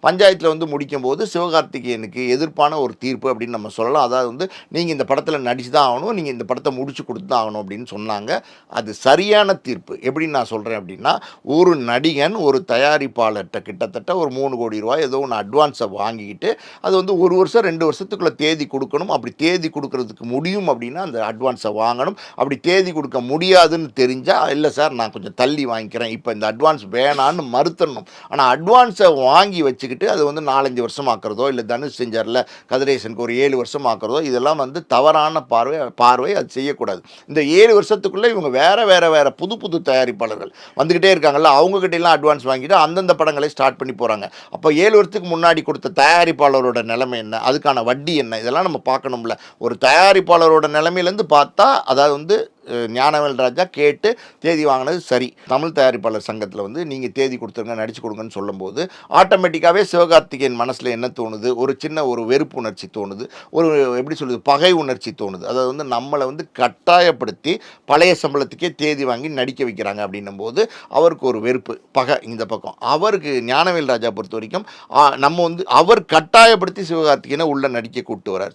பஞ்சாயத்தில் வந்து முடிக்கும்போது சிவகார்த்திகேயனுக்கு எதிர்ப்பான ஒரு தீர்ப்பு அப்படின்னு நம்ம சொல்லலாம். அதாவது வந்து நீங்கள் இந்த படத்தில் நடிச்சு தான் ஆகணும், நீங்கள் இந்த படத்தை முடிச்சு கொடுத்து தான் ஆகணும் அப்படின்னு சொன்னாங்க. அது சரியான தீர்ப்பு. எப்படின்னு நான் சொல்கிறேன் அப்படின்னா, ஒரு நடிகன் ஒரு தயாரிப்பாளர்கிட்ட கிட்டத்தட்ட ஒரு 3 கோடி ரூபாய் ஏதோ ஒன்று அட்வான்ஸை வாங்கிக்கிட்டு அது வந்து 1 வருஷம் 2 வருஷத்துக்குள்ளே தேதி கொடுக்கணும். அப்படி தேதி கொடுக்கறதுக்கு முடியும் அப்படின்னா அந்த அட்வான்ஸை வாங்கணும். அப்படி தேதி கொடுக்க முடியாதுன்னு தெரிஞ்சால், இல்லை சார் நான் கொஞ்சம் தள்ளி வாங்கிக்கிறேன், இப்போ இந்த அட்வான்ஸ் வேணான்னு மறுத்தணும். ஆனால் அட்வான்ஸை வாங்கி வச்சுக்கிட்டு அது வந்து 4-5 வருஷம் ஆக்கிறதோ, இல்லை தனுஷ் செஞ்சார்ல கதிரேசனுக்கு ஒரு 7 வருஷம் ஆக்கிறதோ, இதெல்லாம் வந்து தவறான பார்வை அது செய்யக்கூடாது. இந்த 7 வருஷத்துக்குள்ளே இவங்க வேற புது புது தயாரிப்பாளர்கள் வந்துக்கிட்டே இருக்காங்கல்ல, அவங்ககிட்ட எல்லாம் அட்வான்ஸ் வாங்கிட்டு அந்தந்த படங்களை ஸ்டார்ட் பண்ணி போகிறாங்க. அப்போ 7 வருஷத்துக்கு முன்னாடி கொடுத்த தயாரிப்பாளரோட நிலைமை என்ன, அதுக்கான வட்டி என்ன, இதெல்லாம் நம்ம பார்க்கணும்ல. ஒரு தயாரிப்பாளரோட நிலைமையிலேருந்து பார்த்தா, அதாவது வந்து ஞானவேல் ராஜா கேட்டு தேதி வாங்கினது சரி. தமிழ் தயாரிப்பாளர் சங்கத்தில் வந்து நீங்கள் தேதி கொடுத்துருங்க, நடிச்சு கொடுங்கன்னு சொல்லும்போது ஆட்டோமேட்டிக்காகவே சிவகார்த்திகேயன் மனசில் என்ன தோணுது, ஒரு சின்ன ஒரு வெறுப்பு உணர்ச்சி தோணுது, ஒரு எப்படி சொல்லுது, பகை உணர்ச்சி தோணுது. அதாவது வந்து நம்மளை வந்து கட்டாயப்படுத்தி பழைய சம்பளத்துக்கே தேதி வாங்கி நடிக்க வைக்கிறாங்க அப்படின்னும் போது அவருக்கு ஒரு வெறுப்பு, பகை இந்த பக்கம். அவருக்கு ஞானவேல் ராஜா பொறுத்த வரைக்கும் நம்ம வந்து அவர் கட்டாயப்படுத்தி சிவகார்த்திகேயனை உள்ள நடிக்க கூப்பிட்டு வரார்.